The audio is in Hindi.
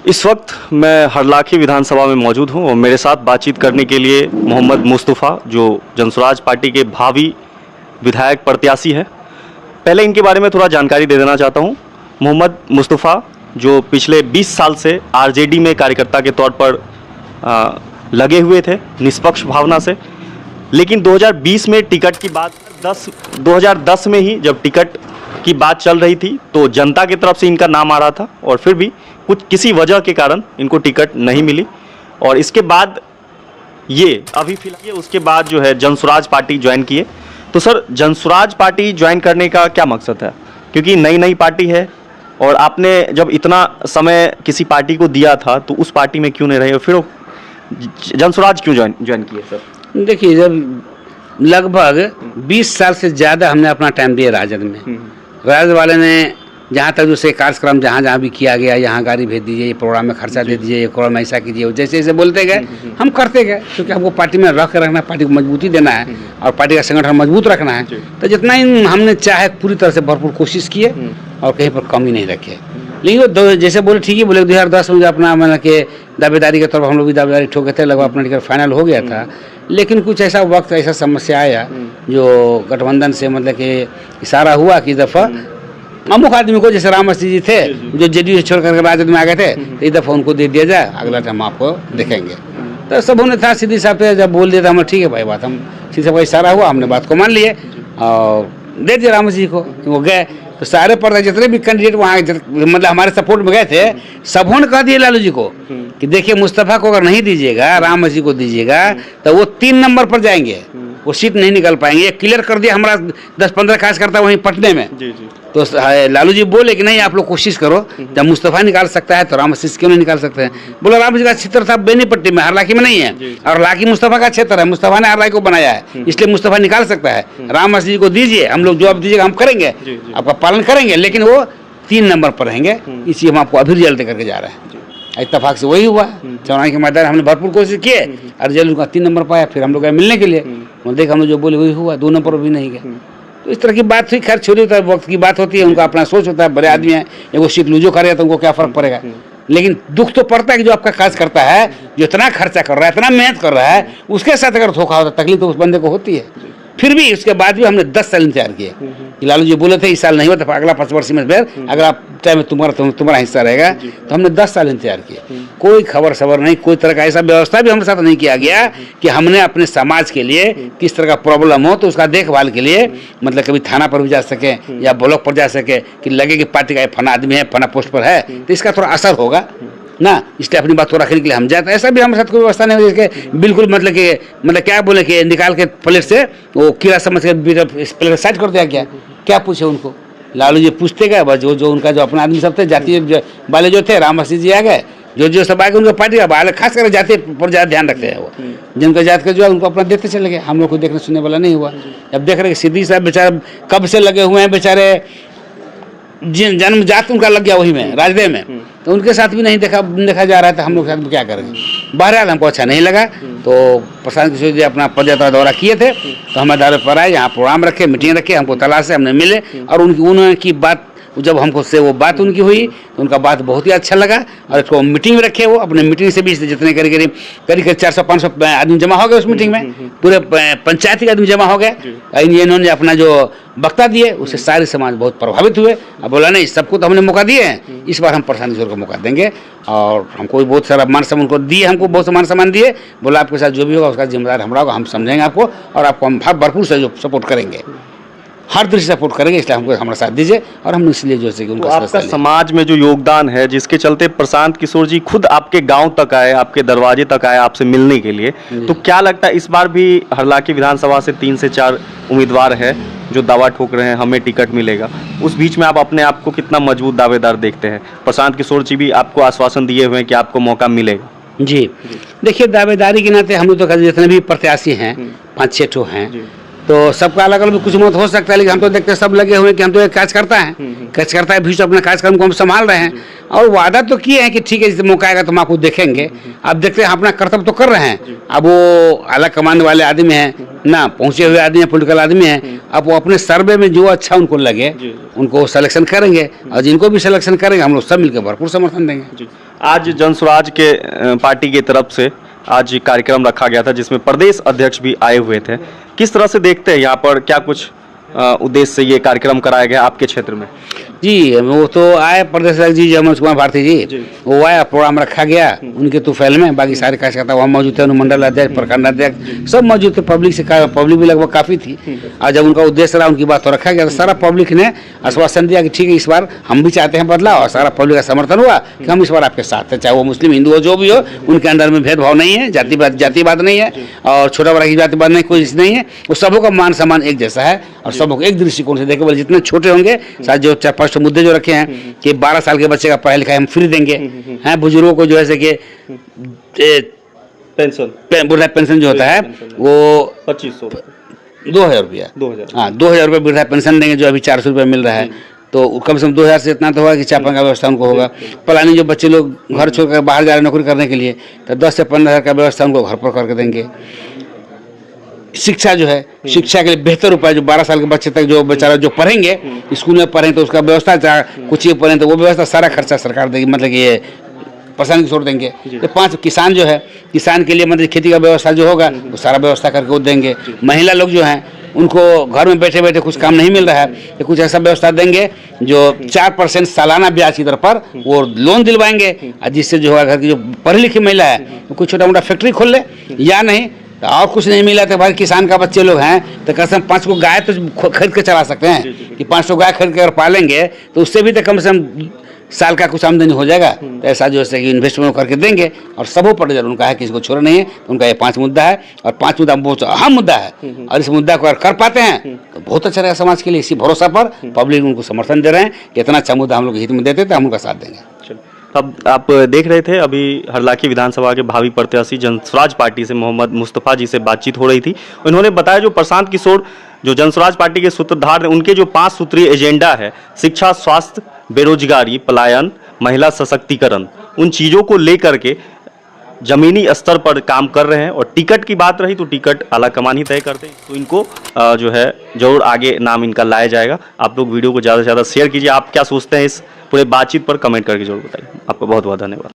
इस वक्त मैं हरलाखी विधानसभा में मौजूद हूं और मेरे साथ बातचीत करने के लिए मोहम्मद मुस्तफ़ा जो जनसुराज पार्टी के भावी विधायक प्रत्याशी है। पहले इनके बारे में थोड़ा जानकारी दे देना चाहता हूं। मोहम्मद मुस्तफ़ा जो पिछले 20 साल से आरजेडी में कार्यकर्ता के तौर पर लगे हुए थे निष्पक्ष भावना से, लेकिन 2020 में टिकट की बात 2010 में ही जब टिकट की बात चल रही थी तो जनता की तरफ से इनका नाम आ रहा था और फिर भी किसी वजह के कारण इनको टिकट नहीं मिली और इसके बाद ये अभी फिलहाल उसके बाद जो है जनसुराज पार्टी ज्वाइन किए। तो सर, जनसुराज पार्टी ज्वाइन करने का क्या मकसद है? क्योंकि नई पार्टी है और आपने जब इतना समय किसी पार्टी को दिया था तो उस पार्टी में क्यों नहीं रहे और फिर जनसुराज क्यों ज्वाइन किए सर? देखिए, जब लगभग 20 साल से ज़्यादा हमने अपना टाइम दिया राजद में। राजद वाले ने जहाँ तक दूसरे कार्यक्रम जहाँ भी किया गया, यहाँ गाड़ी भेज दीजिए, ये प्रोग्राम में खर्चा दे दीजिए, ये प्रोग्राम ऐसा कीजिए, जैसे जैसे बोलते गए हम करते गए, क्योंकि हमको पार्टी में रख रखना, पार्टी को मजबूती देना है और पार्टी का संगठन मजबूत रखना है। तो जितना ही हमने चाहे पूरी तरह से भरपूर कोशिश किए और कहीं पर कमी नहीं रखे। लेकिन वो जैसे बोले ठीक ही बोले, 2010 में अपना मतलब कि दावेदारी के तौर पर हम लोग भी दावेदारी ठोके थे, लगभग अपना टिकट फाइनल हो गया था। लेकिन कुछ ऐसा वक्त ऐसा समस्या आया जो गठबंधन से मतलब कि इशारा हुआ कि दफ़ा अमुक आदमी को, जैसे राम जी थे जो जेडीयू से छोड़ करके राजद में आ गए थे, तो इस दफ़ा उनको दे दिया जाए, अगला टाइम आपको देखेंगे। तो सब उन्हें था, सीधी साहब पे जब बोल दिया था हम ठीक है भाई बात, हम सीधे साहब का इशारा हुआ, हमने बात को मान लिए और दे दिया राम जी को। वो गए तो सारे पर्दा जितने भी कैंडिडेट वहाँ मतलब हमारे सपोर्ट में गए थे, सबों ने कह दिया लालू जी को कि देखिए मुस्तफ़ा को अगर नहीं दीजिएगा, राम जी को दीजिएगा तो वो 3 नंबर पर जाएंगे, वो सीट नहीं निकल पाएंगे। क्लियर कर दिया हमारा 10-15 कार्यकर्ता वहीं पटने में। तो लालू जी बोले कि नहीं आप लोग कोशिश करो, जब मुस्तफ़ा निकाल सकता है तो राम जी क्यों नहीं निकाल सकते हैं। बोला राम जी का क्षेत्र था बेनीपट्टी में, हरलाखी में नहीं है, और हरलाखी मुस्तफ़ा का क्षेत्र है, मुस्तफ़ा ने हरलाखी को बनाया है, इसलिए मुस्तफ़ा निकाल सकता है। राम जी को दीजिए, हम लोग जो आप दीजिएगा हम करेंगे, आपका पालन करेंगे, लेकिन वो 3 नंबर पर रहेंगे, इसलिए हम आपको अभी रिजल्ट करके जा रहे हैं। इत्तेफाक से वही हुआ। चौराहे के मैदान हमने भरपूर कोशिश किए और रिजल्ट का 3 नंबर पाया। फिर हम लोग गए मिलने के लिए, देखा हम लोग जो बोले वही हुआ, 2 नंबर भी नहीं गए। तो इस तरह की बात हुई। खैर छोड़ी होता है, वक्त की बात होती है, उनका अपना सोच होता है, बड़े आदमी हैं, एगो सीट लूजो करेगा तो उनको क्या फर्क पड़ेगा। लेकिन दुख तो पड़ता है कि जो आपका काज करता है, जो इतना खर्चा कर रहा है, इतना मेहनत कर रहा है, उसके साथ अगर धोखा होता है, तकलीफ तो उस बंदे को होती है। फिर भी उसके बाद भी हमने 10 साल इंतजार किए कि लालू जी बोले थे इस साल नहीं हुआ तो अगला 5 वर्ष में फिर अगर आप चाहे तुम्हारा हिस्सा रहेगा, तो हमने 10 साल इंतजार किए। कोई खबर सबर नहीं, कोई तरह का ऐसा व्यवस्था भी हमारे साथ नहीं किया गया कि हमने अपने समाज के लिए किस तरह का प्रॉब्लम हो तो उसका देखभाल के लिए मतलब कभी थाना पर भी जा सके या ब्लॉक पर जा सके कि लगे कि पार्टी का फना आदमी है, फना पोस्ट पर है, तो इसका थोड़ा असर होगा ना, इसलिए अपनी बात को रखने के लिए हम जाते। ऐसा भी हमारे साथ कोई व्यवस्था नहीं हुई कि बिल्कुल मतलब क्या बोले कि निकाल के प्लेट से वो कीड़ा समझ के प्लेट साइड कर दिया गया। क्या पूछे उनको? लालू जी पूछते गए, बस जो उनका जो अपना आदमी सब थे, जातीय वाले जो थे, राम जी आ गए, जो सब आगे उनका पार्टी का खास कर जाति पर ज़्यादा ध्यान रखते हैं। वो जिनका जात का जो है उनको अपना देखते चले गए, हम लोग को देखने सुनने वाला नहीं हुआ। अब देख रहे सिद्धि साहब बेचारे कब से लगे हुए हैं, बेचारे जन्म जात उनका लग गया वही में, राजदे में, तो उनके साथ भी नहीं देखा जा रहा था। हम लोग साथ में क्या करेंगे? बहरहाल हमको अच्छा नहीं लगा, तो प्रशांत किशोर जी अपना पदयात्रा दौरा किए थे, तो हमें दावे पर आए, यहाँ प्रोग्राम रखे, मीटिंग रखे, हमको तलाश से हमने मिले और उन्होंने की बात जब हमको से वो बात उनकी हुई तो उनका बात बहुत ही अच्छा लगा और इसको मीटिंग में रखे। वो अपने मीटिंग से भी जितने करीब 400-500 आदमी जमा हो गए उस मीटिंग में, पूरे पंचायती के आदमी जमा हो गए। इन्होंने अपना जो वक्ता दिए उससे सारे समाज बहुत प्रभावित हुए। अब बोला नहीं, सबको तो हमने मौका दिए हैं, इस बार हम प्रशांत किशोर को मौका देंगे और हमको बहुत सारा मान सम्मान उनको दिए, हमको बहुत मान सम्मान दिए। बोला आपके साथ जो भी होगा उसका जिम्मेदार हमारा होगा, हम समझेंगे आपको और आपको हम भरपूर से जो सपोर्ट करेंगे, हर दृष्टि सपोर्ट करेंगे, इसलिए हमको हमारा साथ दीजिए। और हम इसलिए जो है उनका आपका समाज में जो योगदान है, जिसके चलते प्रशांत किशोर जी खुद आपके गांव तक आए, आपके दरवाजे तक आए आपसे मिलने के लिए, तो क्या लगता है इस बार भी हरलाखी विधानसभा से 3 से 4 उम्मीदवार है जो दावा ठोक रहे हैं हमें टिकट मिलेगा, उस बीच में आप अपने आप को कितना मजबूत दावेदार देखते हैं? प्रशांत किशोर जी भी आपको आश्वासन दिए हुए हैं कि आपको मौका मिलेगा। जी देखिए, दावेदारी के नाते हम लोग तो जितने भी प्रत्याशी हैं 5-6 ठो हैं, तो सबका अलग अलग कुछ मत हो सकता है, लेकिन हम तो देखते हैं सब लगे हुए हैं कि हम तो एक कार्यकर्ता हैं, कार्यकर्ता भी अपना कार्यक्रम को हम संभाल रहे हैं और वादा तो किए हैं कि ठीक है जैसे मौका आएगा तो हम आपको देखेंगे। अब देखते हैं, अपना कर्तव्य तो कर रहे हैं। अब वो अलग कमाने वाले आदमी हैं ना, पहुंचे हुए आदमी हैं, पॉलिटिकल आदमी हैं, अब वो अपने सर्वे में जो अच्छा उनको लगे उनको सिलेक्शन करेंगे और जिनको भी सिलेक्शन करेंगे हम लोग सब मिलकर भरपूर समर्थन देंगे। आज जनसुराज के पार्टी की तरफ से आज कार्यक्रम रखा गया था जिसमें प्रदेश अध्यक्ष भी आए हुए थे। किस तरह से देखते हैं यहाँ पर, क्या कुछ उद्देश्य से ये कार्यक्रम कराया गया आपके क्षेत्र में? जी, वो तो आए प्रदेश अध्यक्ष जी मनोज कुमार भारती जी, वो आया, प्रोग्राम रखा गया उनके तूफैल में, बाकी सारे कार्यकर्ता वहाँ मौजूद थे, अनुमंडल अध्यक्ष, प्रखंड अध्यक्ष सब मौजूद थे। पब्लिक भी लगभग काफ़ी थी। और जब उनका उद्देश्य रहा, उनकी बात तो रखा गया, तो सारा पब्लिक ने आश्वासन दिया कि ठीक है, इस बार हम भी चाहते हैं बदलाव, और सारा पब्लिक का समर्थन हुआ कि हम इस बार आपके साथ हैं, चाहे वो मुस्लिम हिंदू हो, जो भी हो, उनके अंदर में भेदभाव नहीं है, जातिवाद नहीं है, और छोटा बड़ा की जातिवाद नहीं, कोई नहीं है, वो सबों का मान सम्मान एक जैसा है, और सबों को एक दृष्टिकोण से देखे। बोले जितने छोटे होंगे, शायद जो 4-5 मुद्दे जो रखे हैं कि 12 साल के बच्चे का पढ़ाई लिखाई हम फ्री देंगे, हैं बुजुर्गों को जो है कि बुढ़ा पेंशन जो होता है वो 2500 2,000 रुपया, 2000, हाँ 2,000 रुपये वृद्धा पेंशन देंगे, जो अभी 400 रुपये मिल रहा है। तो कम से कम 2,000 से इतना तो होगा कि चापा का व्यवस्था उनको होगा। प्लानिंग जो बच्चे लोग घर छोड़कर बाहर जा रहे हैं नौकरी करने के लिए, तो 10 से 15,000 का व्यवस्था उनको घर पर करके देंगे। शिक्षा जो है, शिक्षा के लिए बेहतर उपाय, जो 12 साल के बच्चे तक जो बेचारा जो पढ़ेंगे, स्कूल में पढ़ें तो उसका व्यवस्था, कुछ ही पढ़ें तो वो व्यवस्था सारा खर्चा सरकार देगी, मतलब कि ये पसंद छोड़ देंगे। तो 5 किसान जो है, किसान के लिए मतलब खेती का व्यवस्था जो होगा वो सारा व्यवस्था करके वो देंगे। महिला लोग जो हैं उनको घर में बैठे बैठे कुछ काम नहीं मिल रहा है, तो कुछ ऐसा व्यवस्था देंगे जो 4% सालाना ब्याज की दर पर वो लोन दिलवाएंगे, और जिससे जो है घर की जो पढ़ी लिखी महिला है वो कुछ छोटा मोटा फैक्ट्री खोल ले, या नहीं और कुछ नहीं मिला तो भाई किसान का बच्चे लोग हैं तो कसम 5 को गाय तो खरीद के चला सकते हैं कि 500 गाय खरीद के अगर पालेंगे तो उससे भी तो कम से कम साल का कुछ आमदनी हो जाएगा। तो ऐसा जो है कि इन्वेस्टमेंट करके देंगे, और सबों पर नजर उनका है, किसी को छोड़ा नहीं है। तो उनका ये 5 मुद्दा है, और 5 मुद्दा बहुत अहम मुद्दा है, और इस मुद्दा को अगर कर पाते हैं तो बहुत अच्छा रहेगा समाज के लिए। इसी भरोसा पर पब्लिक उनको समर्थन दे रहे हैं कि इतना अच्छा मुद्दा हम लोग हित में देते तो हम उनका साथ देंगे। अब आप देख रहे थे अभी हरलाखी विधानसभा के भावी प्रत्याशी जनसुराज पार्टी से मोहम्मद मुस्तफ़ा जी से बातचीत हो रही थी। उन्होंने बताया जो प्रशांत किशोर जो जनसुराज पार्टी के सूत्रधार हैं, उनके जो 5 सूत्रीय एजेंडा है, शिक्षा, स्वास्थ्य, बेरोजगारी, पलायन, महिला सशक्तिकरण, उन चीज़ों को लेकर के जमीनी स्तर पर काम कर रहे हैं। और टिकट की बात रही तो टिकट आलाकमान ही तय करते हैं, तो इनको जो है जरूर आगे नाम इनका लाया जाएगा। आप लोग वीडियो को ज़्यादा से ज़्यादा शेयर कीजिए। आप क्या सोचते हैं इस पूरे बातचीत पर कमेंट करके जरूर बताइए। आपका बहुत बहुत धन्यवाद।